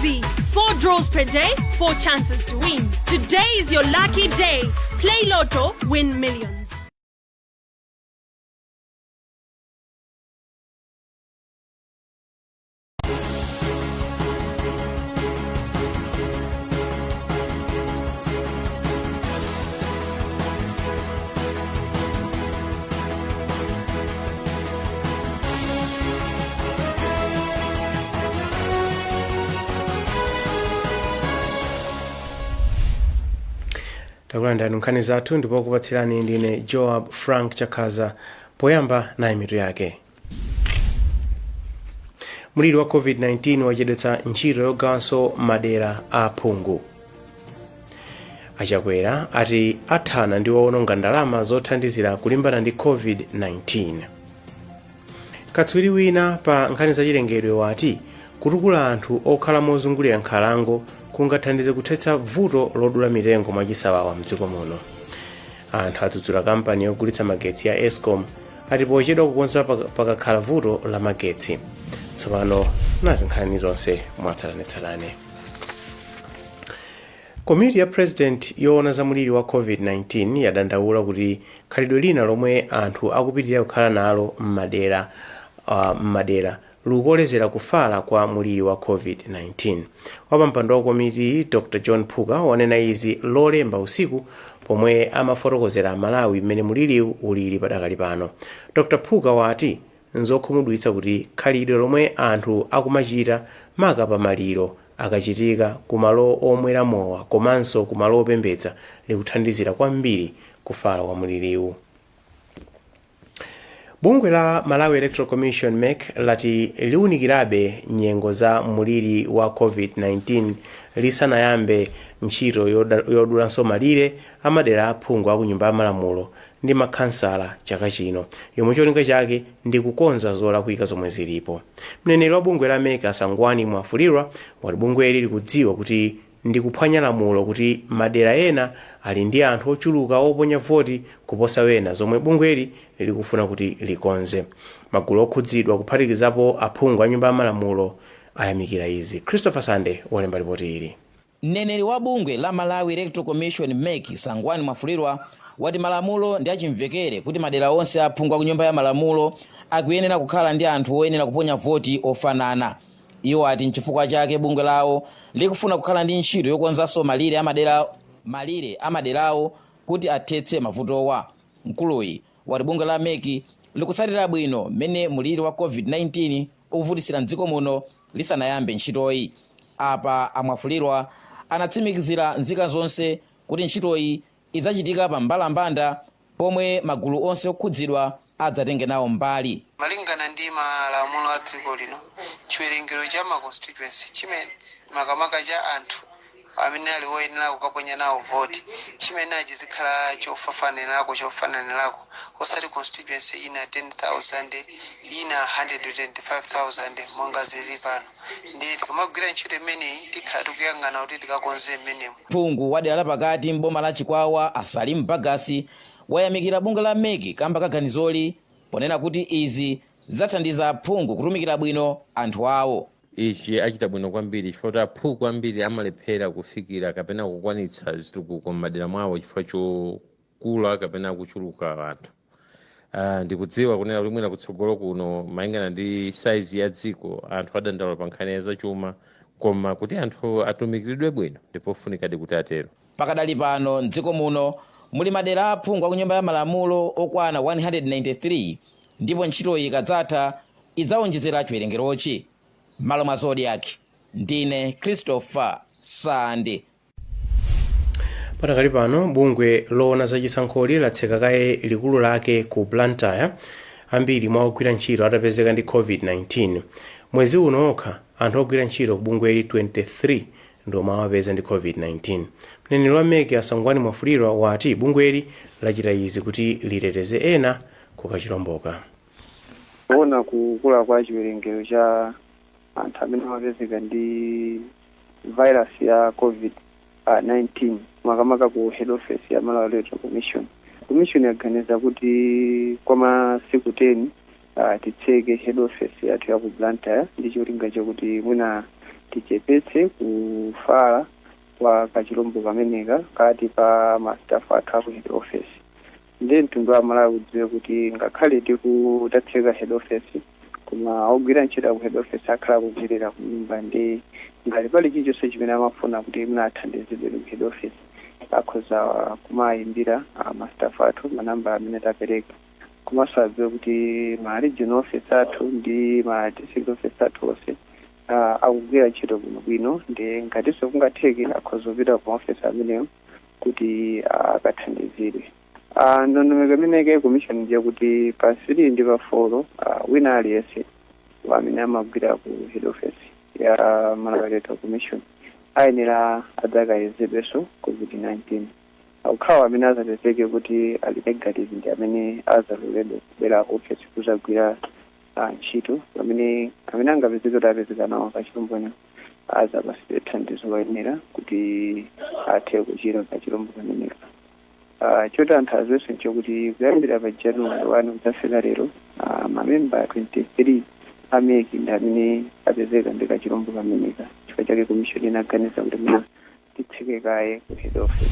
easy. 4 draws per day, 4 chances to win. Today is your lucky day. Play Lotto, win millions. Takulandani nkhani zathu ndipo kupatsirani ndine Joab Frank Chakaza. Poyamba nayi mitu yake. Muliri wa COVID-19 wachedwetsa ntchito yogawanso madera a phungu. Achakwera ati athana ndi owononga ndalama zothandizira kulimbana ndi COVID-19. Katswiri wina pa nkhani zachilengedwe wati kutukula anthu okhala mozungulira nkhalango kungathandize kuthetsa vuto lodula mitengo mwachisawawa mdziko muno. Anthu adzudzula kampani yogulitsa magetsi ya Eskom ati pochedwa kukonza pakakhala vuto la magetsi. Tsopano nazi nkhani zonse mwatsatanetsatane. Komiti ya President yoona za muliri wa COVID-19 yadandaula kuti khalidwe lina lomwe anthu akupitirira kukhala nalo m'madera lukolezera kufala kwa muliri wa COVID-19. Wapampando wa komiti Dr. John Phuka wanena izi lolemba usiku pomwe amafotokozera Malawi mmene muliri ulili padakali pano. Dr. Phuka wati nzokhumudwitsa kuti khalidwe lomwe anthu akumachita maka pa maliro akachitika kumalo omwera mowa komanso kumalo opembedza likuthandizira kwambiri kufala kwa muliriwu. Bungwe la Malawi Electoral Commission MEC lati liunikirabe nyengo za muliri wa COVID-19 lisanayambe ntchito yodulanso malire amadera aphungu akunyumba ya malamulo ndi makhansala chaka chino, yomwe cholinga chake ndi kukonza zolakwika zomwe zilipo. Mneneri wa bungwe la MEC Asangwani Mwafulirwa wati bungweli likudziwa kuti ndi kuphwanya lamulo kuti madera ena ali ndi anthu ochuluka oponya voti kuposa wena, zomwe bungweli likufuna kuti likonze. Magulu okhudzidwa kuphatikizapo aphungu a nyumba ya malamulo ayamikira izi. Christopher Sande walemba ripoti ili. Mneneri wa bungwe la Malawi Electoral Commission MEC Sangwani Mwafulirwa wati malamulo ndi achimvekere kuti madera onse aphungu ku nyumba ya malamulo akuyenera kukhala ndi anthu oyenera kuponya voti ofanana. Iwo ati nchifukwa chake bungwe lawo likufuna kukhala ndi ntchito yokonzanso malire amaderawo kuti athetse mavutowa. Mkuluyi wati bungwe la MEC likutsatira bwino mmene muliri wa COVID-19 ukuvutisira mdziko muno lisanayambe ntchitoyi. Apa Amwafulirwa anatsimikizira nzika zonse kuti ntchitoyi idzachitika pa mbalambanda pomwe magulu onse okhudzidwa adzatenge nawo mbali. Malingana ndi malamulo a dziko lino, chiwerengero cha constituency chimene makamaka cha anthu amene ali oyenera kukaponya nawo voti chimene chizikhala chofananirako osati constituency ina 10,000 ina 125,000 monga zili pano. Ndi tikamagwira ntchito imeneyi tikhala tikuyang'ana kuti tikakonze mmenemo. Phungu wa dera lapakati m'boma la Chikwawa Asalim Bagasi wayamikira bungwe la MEC kamba kaganizoli ponena kuti izi zathandiza aphungu kutumikira bwino anthu awo. Ichi achita bwino kwambiri chifukwa aphungu ambiri amalephera kufikira kapena kukwanitsa zitukuko m'madera mwawo chifukwa chokula kapena kuchuluka anthu. Ndikudziwa kunena kuti mwina kutsogolo kuno malingana ndi size ya dziko anthu adandaula pa nkhani ya zachuma, koma kuti anthu atumikiridwe bwino ndipofunikadi kuti atero. Pakadali pano mdziko muno muli madera aphungu ku nyumba ya malamulo okwana 193 ndipo ntchitoyi ikadzatha idzawonjezera chiwerengerochi. Malo mwa Zodiac ndine Christopher Sande. Patakali pano bungwe loona za chisankholi latseka kaye likulu lake ku Blantyre, ambiri mwa ogwira ntchito atapezeka ndi COVID-19. Mwezi uno okha anthu ogwira ntchito ku bungweli 23 ndiomwe awapeza ndi COVID-19. Mneneri wa MEC Asangwani Mwafulirwa wati bungweli lachita izi kuti liteteze ena kukachilomboka. Kuona kukula kwa chiwerengero cha anthu amene amapezeka ndi virus ya COVID-19 makamaka ku head office ya Malawi Electoral Commission yaganiza kuti kwa masiku 10 titseke head office yathu ya ku Blantyre ndi cholinga chakuti mwina tichepetse kufala kwa kachilombo kameneka kati pa mastaff athu ku head office. Ndi mtundu wa Malawi udziwe kuti ngakhale tikutatseka head office koma ogwira ntchito ku head office akhala kuchirira ku nyumba, ndi ngati pali chilichonse chimene amafuna kuti munathandizidwe ku head office akhoza kumayimbira mastaff athu manamba amene tapereka. Komanso adziwe kuti ma regional office athu ndi ma district office athu onse akugwira ntchito bwino, ndi ngatinso kungatheke akhoza kupita ku office ameneyo kuti akathandizidwe. Ndondomeko imeneyi commission ndiye kuti pa 3 ndi pa 4 wina aliyense amene amagwira ku head office ya Malawi Electoral Commission ayenera adzakayezedwenso COVID-19. Akukhala amene azapezeke kuti ali negative ndi amene azaloledwa kubwera ku office kuzagwira ntchito. amene angapezeke kuti apezeka nawo kachilomboyo azapatsidwe thandizo loyenera kuti athe kuchira kachilombo kameneka. Chotanthauza nchokuti kuyambira pa January 1 kudzafika lero mamemba 23 ameki ndi amene apezeka ndi kachilombo kameneka. Chifukwa chake commission inaganiza kuti mwina titseke kaye ku head office.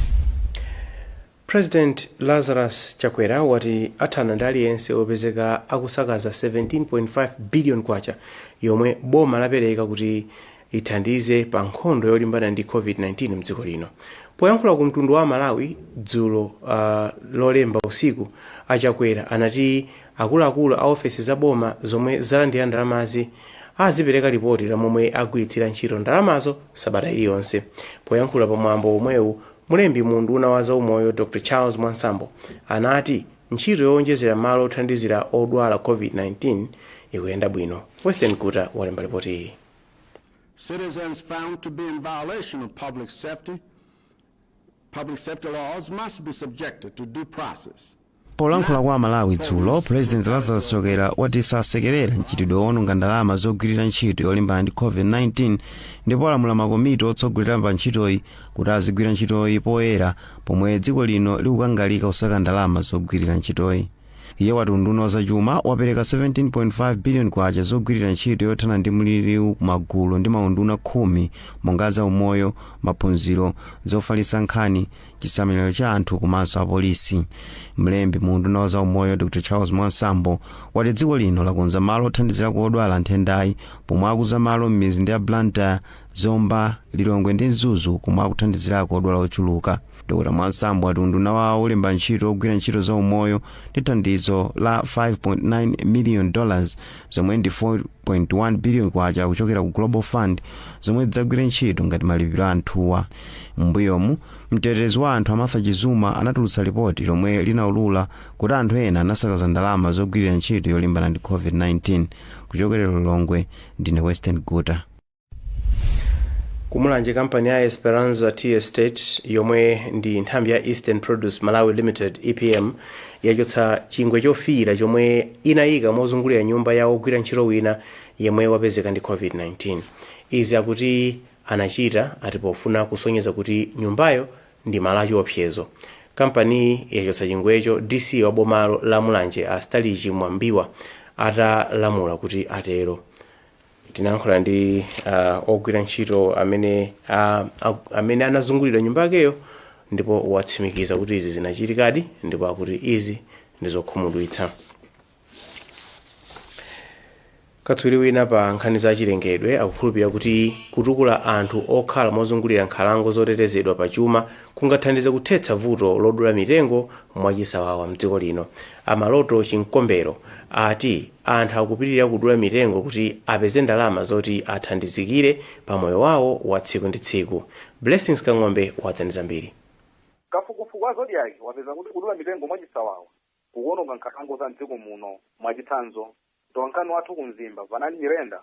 President Lazarus Chakwera wati athana ndi aliyense opezeka akusakaza 17.5 billion kwacha yomwe boma lapereka kuti ithandize pa nkhondo yolimbana ndi COVID-19 mdziko lino. Poyankhula ku mtundu wa Malawi dzulo lolemba usiku, Chakwera anati akuluakulu a ofesi za boma zomwe zalandira ndalamazi azipereka ripoti la momwe agwiritsira ntchito ndalamazo sabata iliyonse. Poyankhula pa mwambo omwewu, mulembi mu unduna wa zaumoyo Dr. Charles Mwansambo anati ntchito yowonjezera malo othandizira odwala COVID-19 ikuyenda bwino. Western Kuta walemba ripoti iyi. Citizens found to be in violation of public safety laws must be subjected to due process. Polankhula kwa Malawi dzulo, President Lazarus Chakwera wati sasekerera ntchitidwe owononga ndalama zogwirira ntchito yolimbana ndi COVID-19 ndipo alamula makomiti otsogolera pa ntchitoyi kuti azigwira ntchitoyi poyera pomwe dziko lino likukangalika kusaka ndalama zogwirira ntchitoyi. Iye wati unduna wa zachuma wapereka 17.5 billion kwacha zogwirira ntchito yothana ndi mliri kumagulu ndi maunduna 10 monga za umoyo, maphunziro, zofalitsa nkhani, chisamaliro cha anthu komanso apolisi. Mlembi mu unduna wa za umoyo Dr. Charles Mwansambo wati dziko lino lakonza malo othandizira odwala nthendayi pomwe akuza malo m'mizinda ya Blantyre, Zomba, Lilongwe ndi Mzuzu komwe akuthandizirako odwala ochuluka. Dr. Mwansambo wati unduna wawo ulemba ntchito ogwira ntchito za umoyo ndi thandizo la $5.9 million zomwe ndi 4.1 billion kwacha kuchokera ku Global Fund zomwe zidzagwira ntchito ngati malipiro a anthuwa. M'mbuyomu, mtetezi wa anthu Amartha Chizuma anatulutsa ripoti lomwe linaulula kuti anthu ena anasakaza ndalama zogwirira ntchito yolimbana ndi COVID-19. Kuchokera Lilongwe, ndine Western Kuta. Kumulanje kampani ya Esperanza Tea Estate yomwe ndi nthambi ya Eastern Produce Malawi Limited EPM yachotsa chingwe chofiira chomwe inayika mozungulira nyumba ya ogwira ntchito wina yemwe wapezeka ndi COVID-19. Izi akuti anachita atipofuna kusonyeza kuti nyumbayo ndi malo achiopsezo. Kampani yachotsa chingwecho DC wa bomalo la Mulanje Astaliji Mwambiwa atalamula kuti atero. Tinayankhula ndi ogwira ntchito amene anazungulira nyumba yakeyo ndipo watsimikiza kuti izi zinachitikadi ndipo akuti izi ndizokhumudwitsa. Katswiri wina pa nkhani za chilengedwe akukhulupirira kuti kutukula anthu okhala mozungulira nkhalango zotetezedwa pa chuma kungathandize kuthetsa vuto lodula mitengo mwachisawawa mdziko lino. Amaloto Chinkombero ati anthu akupitirira kudula mitengo kuti apeze ndalama zoti athandizikire pa moyo wawo wa tsiku ndi tsiku. Blessings Kang'ombe wadzaniza mbiri. Kafukufuku wa Zodiac wapeza kuti kudula mitengo mwachisawawa kuwononga nkhalango za mdziko muno mwachitsanzo. Tonkano wathu kumzimba vanali Nyirenda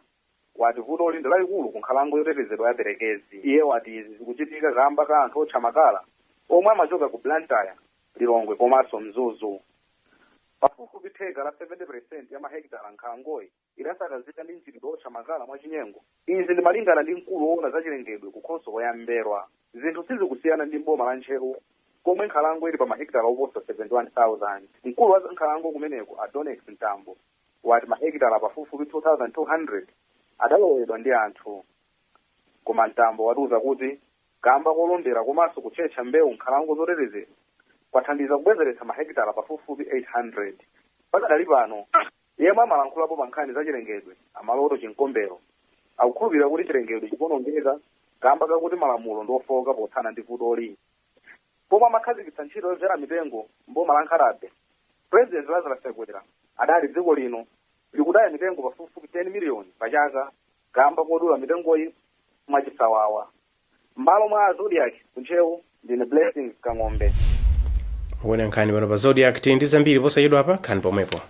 wati vuto lindi lalikulu ku nkhalango yotetezedwa ya Perekezi. Iye wati izi zikuchitika kamba ka anthu otcha makala omwe amachoka ku Blantyre, Lilongwe komanso Mzuzu. Pafupifupi theka la 70% ya mahekitala nkhalangoyi idasakazika ndi mchitidwe otcha makala mwachinyengo. Izi ndi malingana ndi mkulu woona za chilengedwe ku khonsolo ya Mberwa. Zinthu sizikusiyana ndi mboma la Ntcheru komwe nkhalango ili pa mahekitala oposa 71,000. Mkulu wa nkhalango kumeneko Adonex Ntambo wati mahekitala pafupifupi 2,200 adalowedwa ndi anthu. koma mtambo watiuza kuti kamba kolondera komanso kutchetcha mbewu nkhalango zotetezedwa kwathandiza kubwezeretsa mahekitala pafupifupi 800. Pakadali pano yemwe amalankhulapo pa nkhani za chilengedwe Amaloto Chinkombero akukhulupirira kuti chilengedwe chikuonongeka kamba kakuti malamulo ndiofowoka pothana ndi vutoli. Pomwe amakhazikitsa ntchito yozera mitengo mboma la Nkhalade, President Lazarus Chakwera adali dziko lino likudaya mitengo pafupifupi 10 miliyoni pachaka kamba kodula mitengoyi mwachisawawa. M'malo mwa Zodiac kunchewu ndine Blessings Kang'ombe. Wona nkhani pano pa Zodiac ndi zambiri posayidwa apa khani pomwepo.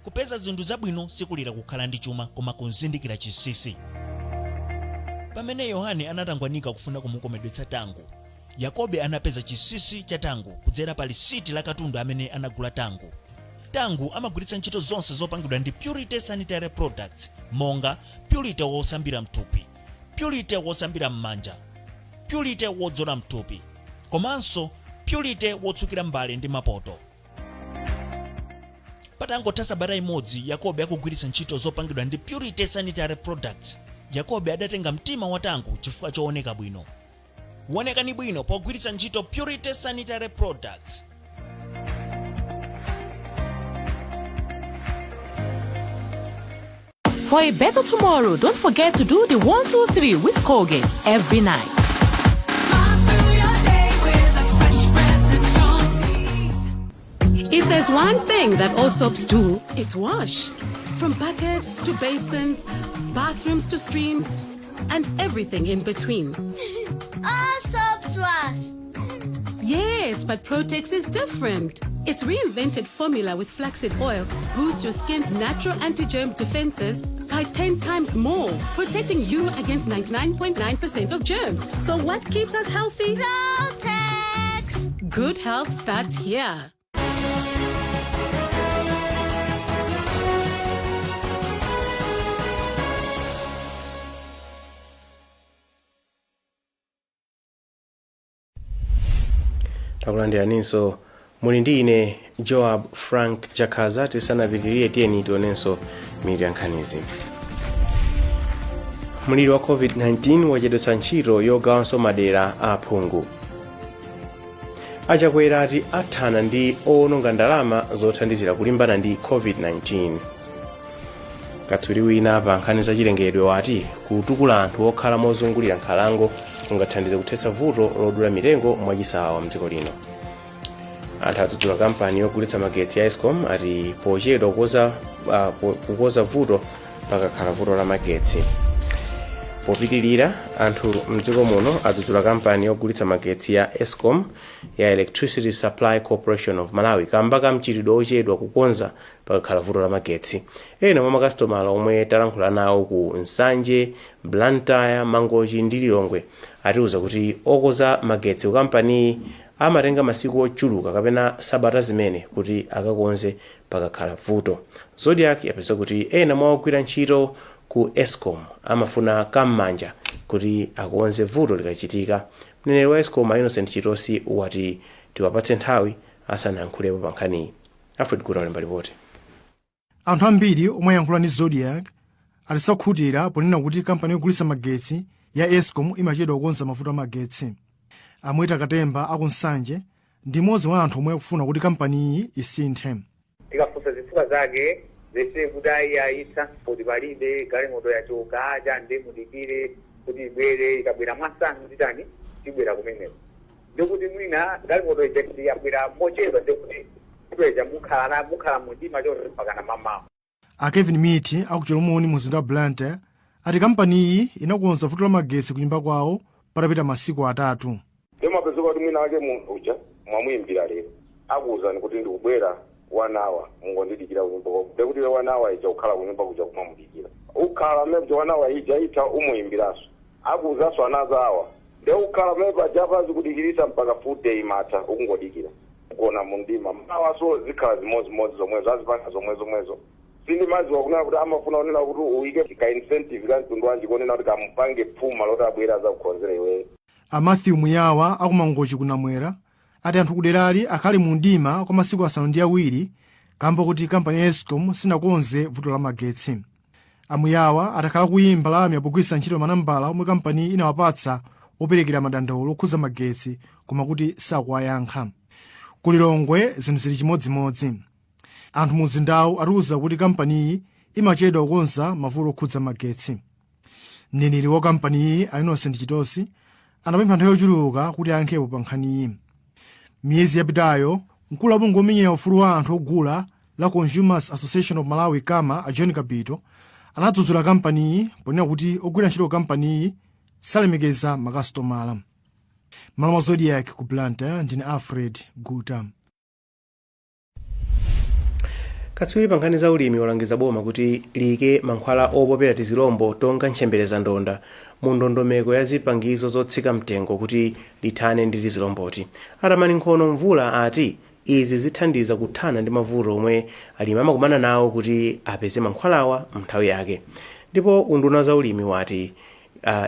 kupeza zinthu zabwino sikulira kukhala ndi chuma koma kuzindikira chinsinsi. Pamene Yohane anatangwanika kufuna kumukomedwetsa Tango, Yakobe anapeza chinsinsi cha Tango kudzera pa lisiti la katundu amene anagula Tango. Tango amagwiritsa ntchito zonse zopangidwa ndi Purity Sanitary Products, monga Purity wosambira mthupi, Purity wosambira m'manja, Purity wodzola mthupi, komanso Purity wotsukira mbale ndi mapoto. Patangotha sabata imodzi Yakobe akugwiritsa ntchito zopangidwa ndi Purity Sanitary Products, Yakobe adatenga mtima wa Tango chifukwa chooneka bwino. Wonekani bwino pogwiritsa ntchito Purity Sanitary Products. For a better tomorrow, don't forget to do the 1, 2, 3 with Colgate every night. If there's one thing that all soaps do, it's wash. From buckets to basins, bathrooms to streams, and everything in between. All soaps wash. Yes, but Protex is different. Its reinvented formula with flaxseed oil boosts your skin's natural anti-germ defenses by 10 times more, protecting you against 99.9% of germs. So what keeps us healthy? Protex! Good health starts here. takulandiranso muli ndi ine Joab Frank Chakaza. Tisanapitiriye tiyeni tionenso mitu ya nkhanizi. Mliri wa COVID-19 wachedwetsa ntchito yogawanso madera a phungu. Achakwera ati athana ndi owononga ndalama zothandizira kulimbana ndi COVID-19. Katswiri wina pa nkhani za chilengedwe wati kutukula anthu okhala mozungulira nkhalango kungathandize kuthetsa vuto lodula mitengo mwachisawawa mdziko lino. Anthu adzudzula kampani yogulitsa magetsi ya Eskom ati pochedwa kukoza vuto pakakhala vuto la magetsi. Popitirira, anthu mdziko muno adzudzula kampani yogulitsa magetsi ya Eskom ya Electricity Supply Corporation of Malawi kamba ka mchitidwe ochedwa kukonza pakakhala vuto la magetsi. Ena mwa makasitomala omwe talankhula nawo ku Nsanje, Blantyre, Mangochi ndi Lilongwe atiuza kuti okoza magetsi ku kampani amatenga masiku ochuluka kapena sabata zimene kuti akakonze pakakhala vuto. Zodiac yapeza kuti ena mwa ogwira ntchito ku Eskom amafuna kam'manja kuti akonze vuto likachitika. Mneneri wa Eskom Innocent Chitosi wati tiwapatse nthawi asanayankhulepo pa nkhaniyi. Alfred Gura alemba ripoti. Anthu ambiri omwe ayankhula ndi Zodiac atisakhutira ponena kuti kampani yogulitsa magetsi ya Eskom imachedwa kukonza mavuto a magetsi. Amweta Katemba aku Nsanje ndi mmodzi wa anthu omwe akufuna kuti kampaniyi isinthe. Tikafunsa zifukwa zake zese kuti ayitsa kuti palibe galimoto yachoka aja ndemudikire kuti ibwere ikabwera mwasanu titani tibwera kumeneko. Ndikuti mwina galimoto ija yabwera mochedwa ndikuti kubwera mukhala mundima chonse pakana mamawa. A Kevin Miti akuchilomoni mu mzinda wa Blantyre ati kampaniyi inakonza vuto la magetsi kunyumba kwawo patapita masiku 3. Temapeza kuti mwina wake munthu uja mwamuyimbira lero akuwuzani kuti ndikubwera 1 hour mungondidikira kunyumba kwako ndekuti 1 hour ija kukhala kunyumba kuja kumamudikira ukhala mmene 1 hour ija ita umuyimbiraso akuwuzanso anaza awa nde ukhala mmene pajapazi kudikirisa mpaka full day mata ukungodikira kugona mundima mawaso zikhala zimodzi zomwezo azipanga zomwezo sindimaziwa kunena kuti amafuna kunena kuti uyike ka incentive ka mtundu wanji konena kuti kamupange phuma loti abwera za kukhonzera iweyo. a Matthew Muyawa akumangochi kunamwera ati anthu kuderali akhale mu mdima kwa masiku 7 kamba kuti kampani ya Eskom sinakonze vuto la magetsi. Amuyawa atakhala kuyimba lamya pogwiritsa ntchito manambala omwe kampani inawapatsa operekera madandaulo okhuza magetsi koma kuti sakuwayankha. Kulilongwe zinthu zili chimodzimodzi. Anthu mu mzindawu atiuza kuti kampaniyi imachedwa kukonza mavuto okhudza magetsi. Mneneri wa kampaniyi a Innocent Chitosi anapempha nthawi yochuluka kuti ayankhepo pa nkhaniyi. Miyezi yapitayo mkulu wa bungwe lomenyera ufulu wa anthu ogula la Consumers Association of Malawi kama a John Kapito anadzudzula kampaniyi ponena kuti ogwira ntchito kampaniyi salemekeza makasitomala. Maloma Zodiac ku Blantyre ndine Alfred Guta. Katswiri pa nkhani za ulimi walangiza boma kuti liyike mankhwala opopera tizilombo tonga ntchembere za ndonda mu ndondomeko ya zipangizo zotsika mtengo kuti lithane ndi tizilomboti. Atamani Nkhono Mvula ati izi zithandiza kuthana ndi mavuto omwe alimi amakumana nawo kuti apeze mankhwalawa mnthawi yake. Ndipo unduna za ulimi wati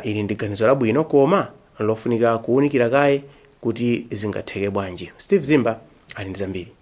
ili ndi ganizo labwino koma lofunika kuwunikira kaye kuti zingatheke bwanji. Steve Zimba ali ndi zambiri.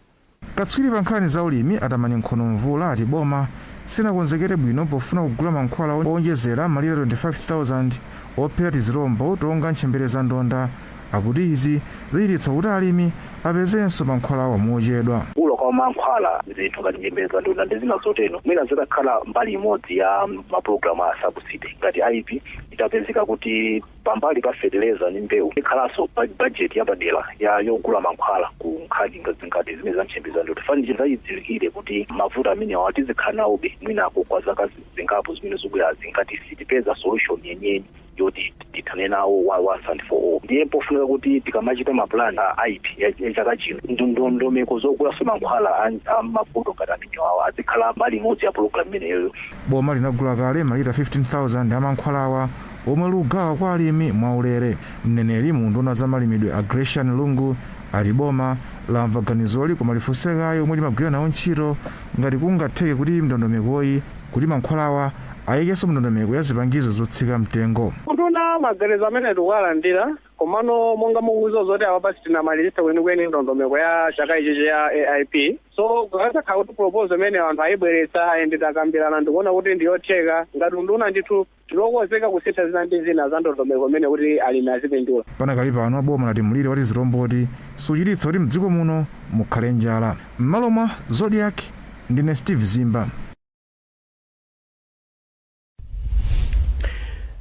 Katswiri pa nkhani za ulimi Atamani Nkhono Mvula ati boma sinakonzekere bwino pofuna kugula mankhwala owonjezera malire 25,000 opera tizilombo tonga ntchembere za ndonda. Akuti izi zichititsa kuti alimi apezenso mankhwalawa mochedwa. Kwa mankhwala zinthu ngati ntchembere za ndonda ndi zina zotero mwina zikakhala mbali imodzi ya mapulogalamu a subsidy ngati IP itapezeka kuti pambali pa fertilizer ndi mbewu ikhalanso budget yapadera yogula mankhwala ku nkhani ngati zimene za ntchembere za ndonda. Fanichi zayidziwikire kuti mavuto amenewa tizikhala nawobe mwinako kwa zaka zingapo zimene zikubwerazi ngati sitipeza solution yenyewe yoti tithane nawo once and for all. Ndiye pofunika kuti tikamachita mapulani a IP ya chaka chino ndondomeko zogula mankhwala a mavuto ngati amenewa azikhala mbali imodzi ya pulogalamu imeneyo. Boma linagula kale malita 15,000 a mankhwalawa omwe lugawa kwa alimi mwaulere. Mneneri mu nduna za malimidwe a Gresham Lungu ati boma lamva ganizoli koma lifunsekayo omwe limagwira nawo ntchito ngati kungatheke kuti ndondomekoyi kuti mankhwalawa ayikenso ndondomeko ya zipangizo zotsika mtengo. Nduna maganizo amene tikuwalandira komano monga mukuzo zoti apapasi tinamalirisa kwenikweni ndondomeko ya chaka ichi ya AIP. So kukasakhala kuti proposal imene anthu ayibweretsa ende takambirana ndikuona kuti ndiyotheka ngati nduna ndithu tilokozeka kusintha zina ndi zina za ndondomeko imene kuti alimi azipindula. Panakali pano boma lati mliri wa tizilomboti suchititsa kuti mdziko muno mukhale njala. M'malo mwa Zodiac ndine Steve Zimba.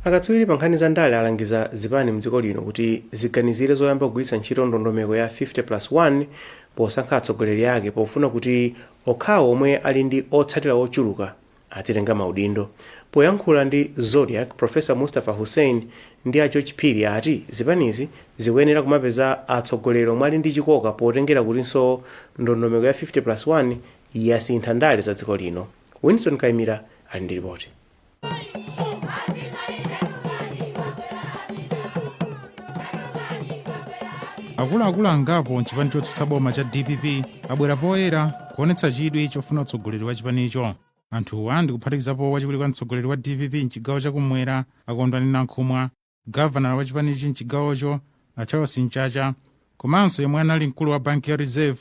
Akatswiri pa nkhani za ndale alangiza zipani mdziko lino kuti ziganizire zoyamba kugwiritsa ntchito ndondomeko ya 50+1 posankha atsogoleri ake pofuna kuti okhawo omwe ali ndi otsatira ochuluka azitenga maudindo. Poyankhula ndi Zodiac, Profesa Mustafa Hussein ndi a George Phiri ati zipanizi zikuyenera kumapeza atsogoleri omwe ali ndi chikoka potengera kutinso ndondomeko ya 50+1 yasintha ndale za dziko lino. Winston Kaimira ali ndi ripoti. Akuluakulu angapo mchipani chotsutsa boma cha DPP abwera poyera kuonetsa chidwi chofuna utsogoleri wa chipanicho. Anthuwa ndikuphatikizapo wachiwiri kwa mtsogoleri wa DPP mchigawo chakumwera akondwani Nankhumwa, gavana wa chipanichi mchigawocho a Charles Nchacha, komanso yemwe anali mkulu wa banki ya Reserve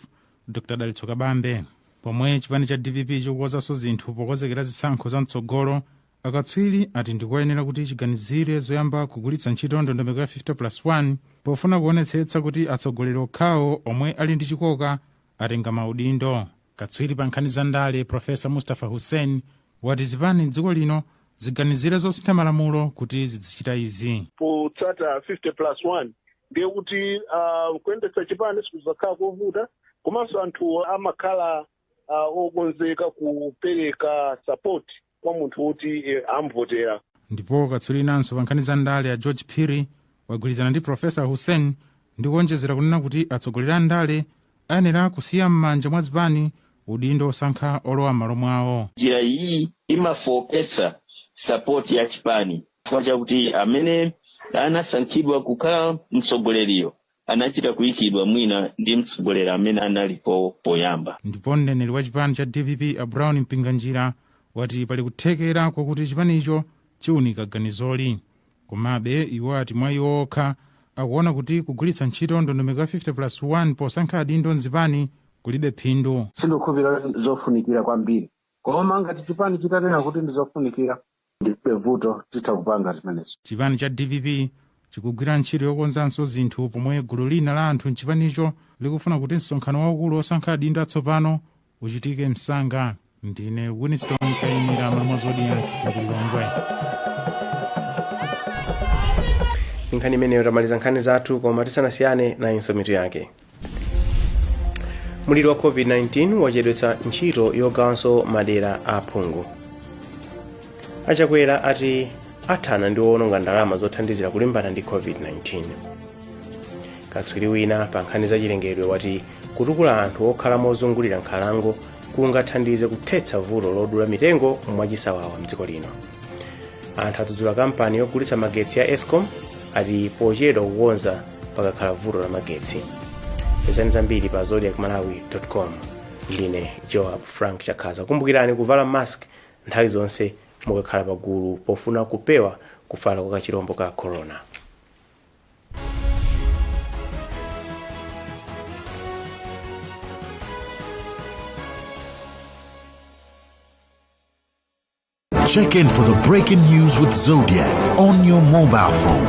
Dr. Dalitso Kabambe. Pomwe chipani cha DPP chikukozanso zinthu pokonzekera zisankho za mtsogolo, akatswiri ati ndikoyenera kuti chiganizire zoyamba kugwiritsa ntchito ndondomeko ya 50+1 pofuna kuonetsetsa kuti atsogoleri okhawo omwe ali ndi chikoka atenga maudindo. Katswiri pa nkhani za ndale Profesa Mustafa Hussein wati zipani m'dziko lino ziganizire zosintha malamulo kuti zizichita izi. Potsata 50+1 ndiye kuti kuyendetsa chipani sikuzakhala kovuta komanso anthu amakhala okonzeka kupereka support kwa munthu kuti amvotera. Ndipo katswiri nanso pa nkhani za ndale a George Phiri wagwirizana ndi Profesa Hussein ndi kuonjezera kunena kuti atsogoleri a ndale ayenera kusiya m'manja mwa zipani udindo osankha olowa m'malo mwawo. Njira iyi imafokesa support ya chipani chifukwa chakuti amene anasankhidwa kukhala mtsogoleriyo anachita kuyikidwa mwina ndi mtsogoleri amene analipo poyamba. Ndipo mneneri wa chipani cha DPP a Brown Mpinganjira wati pali kuthekera kwakuti chipanicho chiunika ganizoli. Komabe iwo ati mwa iwo okha akuona kuti kugwiritsa ntchito ndondomeko ya 50+1 posankha adindo mzipani kulibe phindu. Sindikhulupirira zofunikira kwambiri, koma ngati chipani chitanena kuti ndizofunikira ndipe vuto titha kupanga zimenezo. Chipani cha DVV chikugwira ntchito yokonzanso zinthu pomwe gulu lina la anthu mchipanicho likufuna kuti msonkhano waukulu osankha adindo atsopano uchitike msanga. Ndine Winston Kayimira Malamulo Zodiac Kulilongwe. Nkhani imeneyo tamaliza nkhani zathu, koma tisanasiyane na insomitu yake. Muliro wa COVID-19 wachedwetsa ntchito yogawanso madera a phungu. Achakwera ati athana ndi owononga ndalama zothandizira kulimbana ndi COVID-19. Katswiri wina pa nkhani za chilengedwe wati kutukula anthu okhala mozungulira nkhalango kungathandize kuthetsa vuto lodula mitengo mwachisawawa mdziko lino. Anthu adzudzula kampani yogulitsa magetsi ya Eskom ati pochedwa kukonza pakakhala vuto la magetsi. Pezani zambiri pa zodiacmalawi.com. Ndine Joab Frank Chakhaza. Kumbukirani kuvala mask nthawi zonse mukakhala pagulu pofuna kupewa kufala kwa kachirombo ka corona. Check in for the breaking news with Zodiac on your mobile phone.